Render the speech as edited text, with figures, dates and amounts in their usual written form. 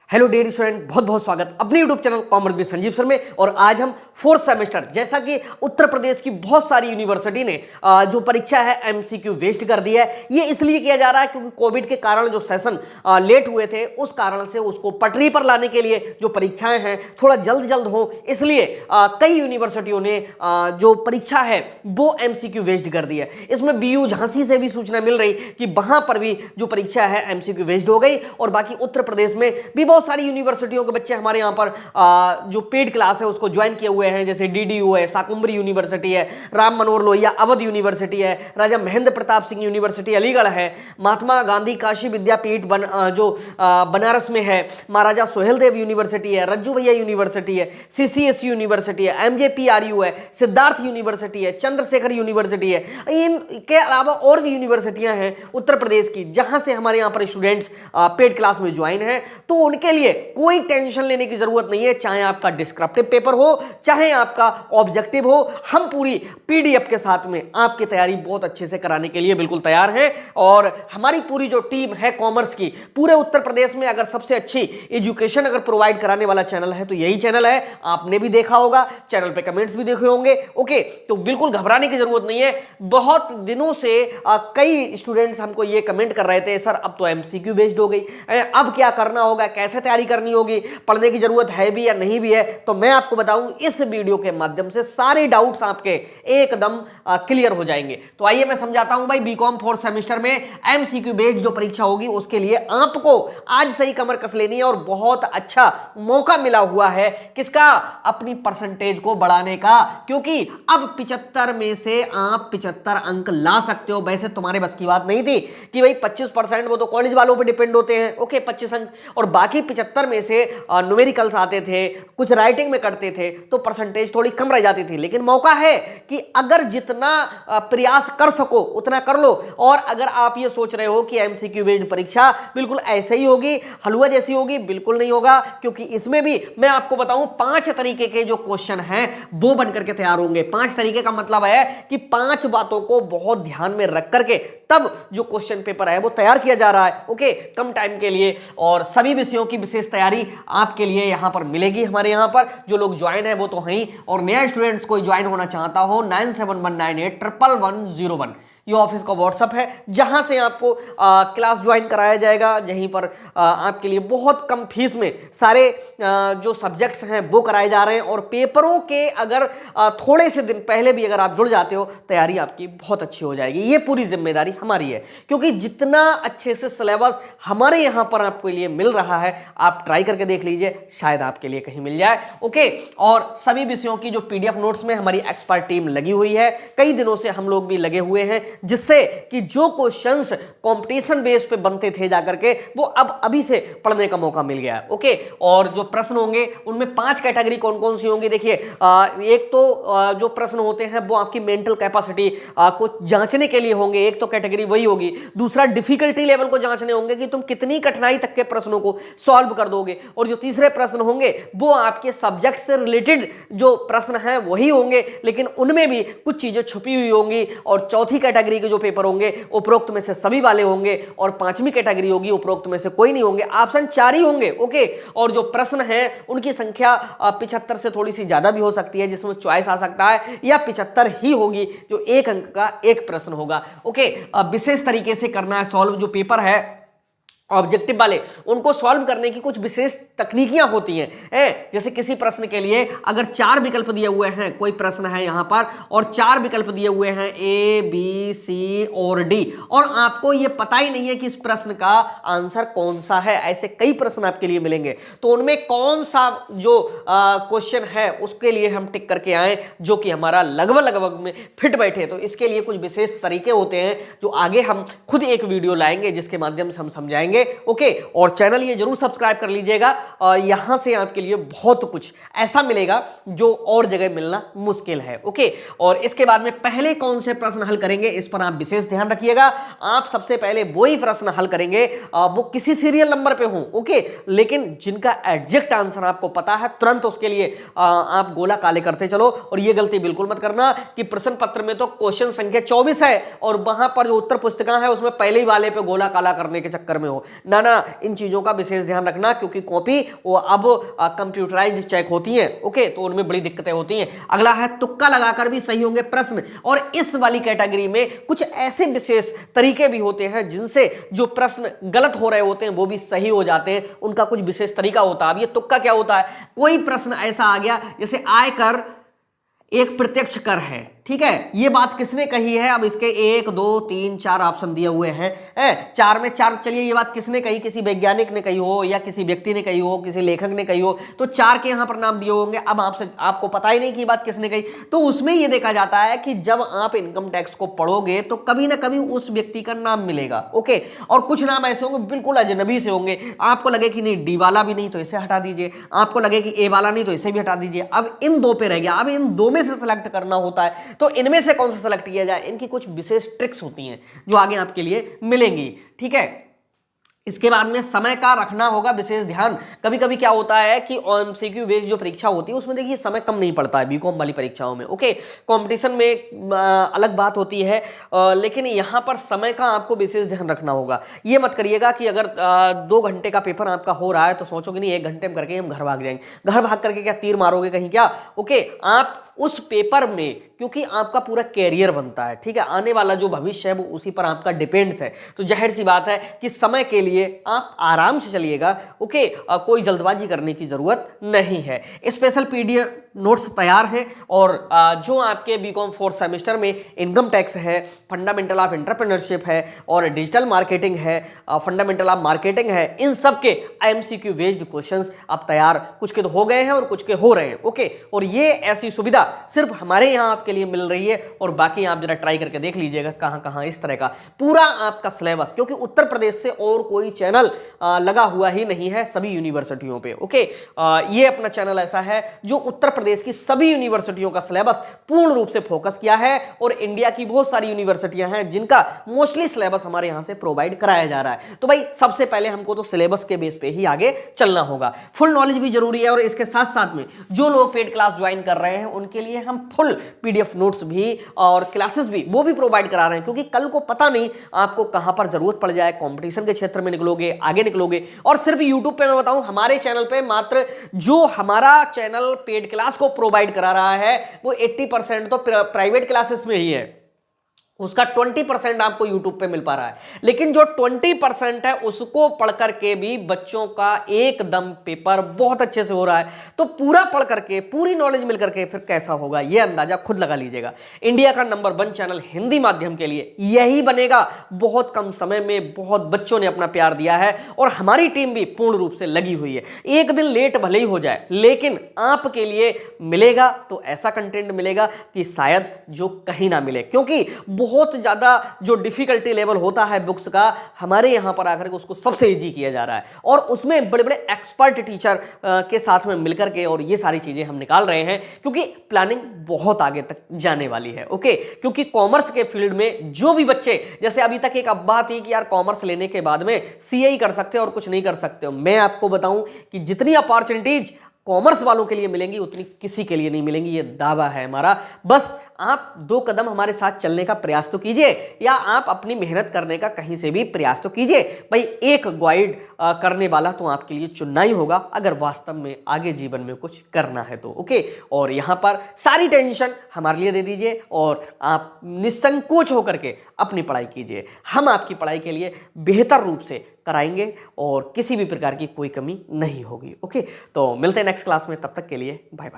Hello dear student, बहुत बहुत स्वागत अपने YouTube channel commerce with Sanjeev sir में। और आज हम फोर्थ सेमेस्टर, जैसा कि उत्तर प्रदेश की बहुत सारी यूनिवर्सिटी ने जो परीक्षा है एमसीक्यू वेस्ट कर दिया है। ये इसलिए किया जा रहा है क्योंकि कोविड के कारण जो सेशन लेट हुए थे, उस कारण से उसको पटरी पर लाने के लिए जो परीक्षाएं हैं थोड़ा जल्द हो, इसलिए कई यूनिवर्सिटियों ने जो परीक्षा है वो एमसीक्यू वेस्ट कर दिया है। इसमें बीयू झांसी से भी सूचना मिल रही कि वहां पर भी जो परीक्षा है एमसीक्यू वेस्ट हो गई। और बाकी उत्तर प्रदेश में भी बहुत सारी यूनिवर्सिटियों के बच्चे हमारे यहाँ पर जो पेड क्लास है उसको ज्वाइन किए हुए हैं, जैसे डीडीयू है, शाकुंभरी यूनिवर्सिटी है, राम मनोहर लोहिया अवध यूनिवर्सिटी है, राजा महेंद्र प्रताप सिंह यूनिवर्सिटी अलीगढ़ है, महात्मा गांधी काशी विद्यापीठ बनारस में है, महाराजा सोहेलदेव यूनिवर्सिटी है, रज्जू भैया यूनिवर्सिटी है, सीसीएस यूनिवर्सिटी है, एमजेपीआरयू है, सिद्धार्थ यूनिवर्सिटी है, चंद्रशेखर यूनिवर्सिटी है। इनके अलावा और भी यूनिवर्सिटियां हैं उत्तर प्रदेश की जहां से हमारे यहाँ पर स्टूडेंट्स पेड क्लास में ज्वाइन है। तो उनके लिए कोई टेंशन लेने की जरूरत नहीं है, चाहे आपका डिस्क्रिप्टिव पेपर हो चाहे आपका ऑब्जेक्टिव हो, हम पूरी पीडीएफ के साथ में आपकी तैयारी बहुत अच्छे से कराने के लिए बिल्कुल तैयार हैं। और हमारी पूरी जो टीम है कॉमर्स की, पूरे उत्तर प्रदेश में अगर सबसे अच्छी एजुकेशन अगर प्रोवाइड कराने वाला चैनल है तो यही चैनल है। आपने भी देखा होगा, चैनल पे कमेंट्स भी देखे होंगे। ओके, तो बिल्कुल घबराने की जरूरत नहीं है। बहुत दिनों से कई स्टूडेंट्स हमको ये कमेंट कर रहे थे, सर अब तो एमसीक्यू बेस्ड हो गई, अब क्या करना होगा, कैसे तैयारी करनी होगी, पढ़ने की जरूरत है भी या नहीं भी है। तो मैं आपको बताऊं इस वीडियो के माध्यम से सारे डाउट्स आपके एकदम क्लियर हो जाएंगे। तो आइए मैं समझाता हूं भाई, बीकॉम फोर्थ सेमेस्टर में एमसीक्यू बेस्ड जो परीक्षा होगी उसके लिए आपको आज सही कमर कस लेनी है। और बहुत अच्छा मौका मिला हुआ है किसका, अपनी परसेंटेज को बढ़ाने का, क्योंकि अब 75 में से आप 75 अंक ला सकते हो। वैसे तुम्हारे बस की बात नहीं थी कि भाई 25% वो तो कॉलेज वालों पर डिपेंड होते हैं, ओके 25 अंक, और बाकी 75 में से न्यूमेरिकल्स आते थे, कुछ राइटिंग में करते थे तो परसेंटेज थोड़ी कम रह जाती थी। लेकिन मौका है कि अगर जितना प्रयास कर सको उतना कर लो। और अगर आप ये सोच रहे हो कि एमसीक्यू बेस्ड परीक्षा बिल्कुल ऐसे ही होगी, हलवा जैसी होगी, बिल्कुल नहीं होगा। क्योंकि इसमें भी मैं आपको बताऊं 5 तरीके के जो क्वेश्चन हैं वो बन करके तैयार होंगे। 5 तरीके का मतलब है कि 5 बातों को बहुत ध्यान में रख करके तब जो क्वेश्चन पेपर है वो तैयार किया जा रहा है, ओके, कम टाइम के लिए। और सभी विषयों की विशेष तैयारी आपके लिए यहां पर मिलेगी। हमारे यहां पर जो लोग ज्वाइन है वो तो हैं, और नया स्टूडेंट्स कोई ज्वाइन होना चाहता हो 9719811101 ये ऑफिस का व्हाट्सअप है, जहां से आपको क्लास ज्वाइन कराया जाएगा। यहीं पर आपके लिए बहुत कम फीस में सारे जो सब्जेक्ट्स हैं वो कराए जा रहे हैं। और पेपरों के अगर थोड़े से दिन पहले भी अगर आप जुड़ जाते हो, तैयारी आपकी बहुत अच्छी हो जाएगी। ये पूरी जिम्मेदारी हमारी है, क्योंकि जितना अच्छे से सिलेबस हमारे यहाँ पर आपके लिए मिल रहा है, आप ट्राई करके देख लीजिए, शायद आपके लिए कहीं मिल जाए, ओके। और सभी विषयों की जो पीडीएफ नोट्स में हमारी एक्सपर्ट टीम लगी हुई है, कई दिनों से हम लोग भी लगे हुए हैं, जिससे कि जो क्वेश्चंस कंपटीशन बेस पे बनते थे जाकर के, वो अब अभी से पढ़ने का मौका मिल गया है, ओके। और जो प्रश्न होंगे उनमें 5 कैटेगरी कौन कौन सी होंगी, देखिए। एक तो जो प्रश्न होते हैं वो आपकी मेंटल कैपेसिटी को जांचने के लिए होंगे, एक तो कैटेगरी वही होगी। दूसरा डिफिकल्टी लेवल को जांचने होंगे कि तुम कितनी कठिनाई तक के प्रश्नों को सॉल्व कर दोगे। और जो तीसरे प्रश्न होंगे वो आपके सब्जेक्ट से रिलेटेड जो प्रश्न हैं वही होंगे, लेकिन उनमें भी कुछ चीजें छुपी हुई होंगी। और चौथी कैटेगरी के जो पेपर होंगे उपरोक्त में से सभी वाले होंगे, और 5वीं कैटेगरी होगी उपरोक्त में से कोई नहीं होंगे, ऑप्शन 4 ही होंगे, ओके। और जो प्रश्न हैं उनकी संख्या 75 से थोड़ी सी ज्यादा भी हो सकती है, जिसमें चॉइस आ सकता है, या 75 ही होगी जो 1 अंक का एक प्रश्न होगा, ओके। विशेष तरीके से करना है सॉल्व। जो पेपर है ऑब्जेक्टिव वाले, उनको सॉल्व करने की कुछ विशेष तकनीकियां होती हैं। जैसे किसी प्रश्न के लिए अगर 4 विकल्प दिए हुए हैं, कोई प्रश्न है यहां पर और 4 विकल्प दिए हुए हैं ए, बी, सी और डी, और आपको यह पता ही नहीं है कि इस प्रश्न का आंसर कौन सा है, ऐसे कई प्रश्न आपके लिए मिलेंगे। तो उनमें कौन सा जो क्वेश्चन है उसके लिए हम टिक करके आए जो कि हमारा लगभग में फिट बैठे। तो इसके लिए कुछ विशेष तरीके होते हैं जो आगे हम खुद एक वीडियो लाएंगे जिसके माध्यम से हम समझाएंगे, ओके। और चैनल ये जरूर सब्सक्राइब कर लीजिएगा, यहां से आपके लिए बहुत कुछ ऐसा मिलेगा जो और जगह मिलना मुश्किल है, ओके। और इसके बाद में पहले कौन से प्रश्न हल करेंगे इस पर आप विशेष ध्यान रखिएगा। आप सबसे पहले वही प्रश्न हल करेंगे वो किसी सीरियल नंबर पे हो, ओके, लेकिन जिनका एग्जैक्ट आंसर आपको पता है, तुरंत उसके लिए आप गोला काले करते चलो। और ये गलती बिल्कुल मत करना कि प्रश्न पत्र में तो क्वेश्चन संख्या 24 है और वहां पर जो उत्तर पुस्तिका है उसमें पहले ही वाले पे गोला काला करने के चक्कर में हो, ना ना इन चीज़ों का विशेष ध्यान रखना, क्योंकि कॉपी वो अब कंप्यूटराइज्ड चेक होती हैं, ओके, तो उनमें बड़ी दिक्कतें होती हैं। अगला है तुक्का लगाकर भी सही होंगे प्रश्न, और इस वाली कैटेगरी में कुछ ऐसे विशेष तरीके भी होते हैं जिनसे जो प्रश्न गलत हो रहे होते हैं वो भी सही हो जाते हैं, उनका कुछ विशेष तरीका होता है। अब ये तुक्का क्या होता है, कोई प्रश्न ऐसा आ गया जैसे आयकर एक प्रत्यक्ष कर है, ठीक है, ये बात किसने कही है, अब इसके 1 2 3 4 ऑप्शन दिए हुए हैं, 4 में 4, चलिए ये बात किसने कही, किसी वैज्ञानिक ने कही हो या किसी व्यक्ति ने कही हो, किसी लेखक ने कही हो, तो 4 के यहां पर नाम दिए होंगे। अब आपको पता ही नहीं कि ये बात किसने कही, तो उसमें ये देखा जाता है कि जब आप इनकम टैक्स को पढ़ोगे तो कभी ना कभी उस व्यक्ति का नाम मिलेगा, ओके, और कुछ नाम ऐसे होंगे बिल्कुल अजनबी से होंगे, आपको लगे कि नहीं डी वाला भी नहीं तो इसे हटा दीजिए, आपको लगे कि ए वाला नहीं तो इसे भी हटा दीजिए। अब इन 2 पे रह गया, अब इन 2 में से सिलेक्ट करना होता है, तो इनमें से कौन सा सेलेक्ट किया जाए, इनकी कुछ विशेष ट्रिक्स होती हैं जो आगे आपके लिए मिलेंगी, ठीक है। इसके बाद में समय का रखना होगा विशेष ध्यान। कभी कभी क्या होता है कि एमसीक्यू बेस्ड जो परीक्षा होती है उसमें देखिए समय कम नहीं पड़ता है बीकॉम वाली परीक्षाओं में, ओके, कंपटीशन में अलग बात होती है, लेकिन यहाँ पर समय का आपको विशेष ध्यान रखना होगा। ये मत करिएगा कि अगर 2 घंटे का पेपर आपका हो रहा है तो सोचोगे नहीं 1 घंटे में करके हम घर भाग जाएंगे। घर भाग करके क्या तीर मारोगे कहीं क्या, ओके, आप उस पेपर में, क्योंकि आपका पूरा कैरियर बनता है, ठीक है, आने वाला जो भविष्य है वो उसी पर आपका डिपेंड्स है, तो जाहिर सी बात है कि समय के लिए आप आराम से चलिएगा, ओके, कोई जल्दबाजी करने की जरूरत नहीं है। स्पेशल पीडीएफ नोट्स तैयार हैं, और जो आपके बीकॉम 4th सेमेस्टर में इनकम टैक्स है, फंडामेंटल ऑफ एंटरप्रेन्योरशिप है, और डिजिटल मार्केटिंग है, फंडामेंटल ऑफ मार्केटिंग है, इन सब के एमसीक्यू बेस्ड क्वेश्चंस अब तैयार, कुछ के तो हो गए हैं और कुछ के हो रहे हैं, ओके, और ये ऐसी सुविधा सिर्फ हमारे यहाँ आपके लिए मिल रही है, और बाकी आप जरा ट्राई करके देख लीजिएगा कहाँ कहाँ इस तरह का पूरा आपका सिलेबस, क्योंकि उत्तर प्रदेश से और कोई चैनल लगा हुआ ही नहीं है सभी यूनिवर्सिटियों पे, ओके, ये अपना चैनल ऐसा है जो उत्तर प्रदेश की सभी यूनिवर्सिटियों का सिलेबस पूर्ण रूप से फोकस किया है, और इंडिया की बहुत सारी यूनिवर्सिटियां हैं जिनका मोस्टली सिलेबस हमारे यहाँ से प्रोवाइड कराया जा रहा है। तो भाई सबसे पहले हमको तो सिलेबस के बेस पे ही आगे चलना होगा, फुल नॉलेज भी जरूरी है, और इसके साथ साथ में जो लोग पेड क्लास ज्वाइन कर रहे हैं उनके लिए हम फुल पीडीएफ नोट्स भी और क्लासेस भी वो भी प्रोवाइड करा रहे हैं, क्योंकि कल को पता नहीं आपको कहां पर जरूरत पड़ जाए, कंपटीशन के क्षेत्र में निकलोगे, आगे निकलोगे। और सिर्फ यूट्यूब पे मैं बताऊं, हमारे चैनल पे मात्र जो हमारा चैनल पेड क्लास को प्रोवाइड करा रहा है वो 80% तो प्राइवेट क्लासेस में ही है, उसका 20% आपको YouTube पे मिल पा रहा है, लेकिन जो 20% है उसको पढ़ करके भी बच्चों का एकदम पेपर बहुत अच्छे से हो रहा है। तो पूरा पढ़ करके पूरी नॉलेज मिल करके फिर कैसा होगा ये अंदाजा खुद लगा लीजिएगा। इंडिया का नंबर 1 चैनल हिंदी माध्यम के लिए यही बनेगा। बहुत कम समय में बहुत बच्चों ने अपना प्यार दिया है और हमारी टीम भी पूर्ण रूप से लगी हुई है। एक दिन लेट भले ही हो जाए, लेकिन आपके लिए मिलेगा तो ऐसा कंटेंट मिलेगा कि शायद जो कहीं ना मिले, क्योंकि बहुत ज्यादा जो डिफिकल्टी लेवल होता है बुक्स का, हमारे यहां पर आकर के उसको सबसे इजी किया जा रहा है, और उसमें बड़े बड़े एक्सपर्ट टीचर के साथ में मिलकर के और ये सारी चीजें हम निकाल रहे हैं, क्योंकि प्लानिंग बहुत आगे तक जाने वाली है। ओके, क्योंकि कॉमर्स के फील्ड में जो भी बच्चे, जैसे अभी तक एक अफवाह थी कि यार कॉमर्स लेने के बाद में सीए ही कर सकते हो और कुछ नहीं कर सकते हो, मैं आपको बताऊं कि जितनी अपॉर्चुनिटीज कॉमर्स वालों के लिए मिलेंगी उतनी किसी के लिए नहीं मिलेंगी, ये दावा है हमारा। बस आप 2 कदम हमारे साथ चलने का प्रयास तो कीजिए, या आप अपनी मेहनत करने का कहीं से भी प्रयास तो कीजिए। भाई एक गाइड करने वाला तो आपके लिए चुनना ही होगा अगर वास्तव में आगे जीवन में कुछ करना है तो। ओके, और यहाँ पर सारी टेंशन हमारे लिए दे दीजिए और आप निसंकोच होकर के अपनी पढ़ाई कीजिए। हम आपकी पढ़ाई के लिए बेहतर रूप से कराएंगे और किसी भी प्रकार की कोई कमी नहीं होगी। ओके, तो मिलते हैं नेक्स्ट क्लास में, तब तक के लिए बाय बाय।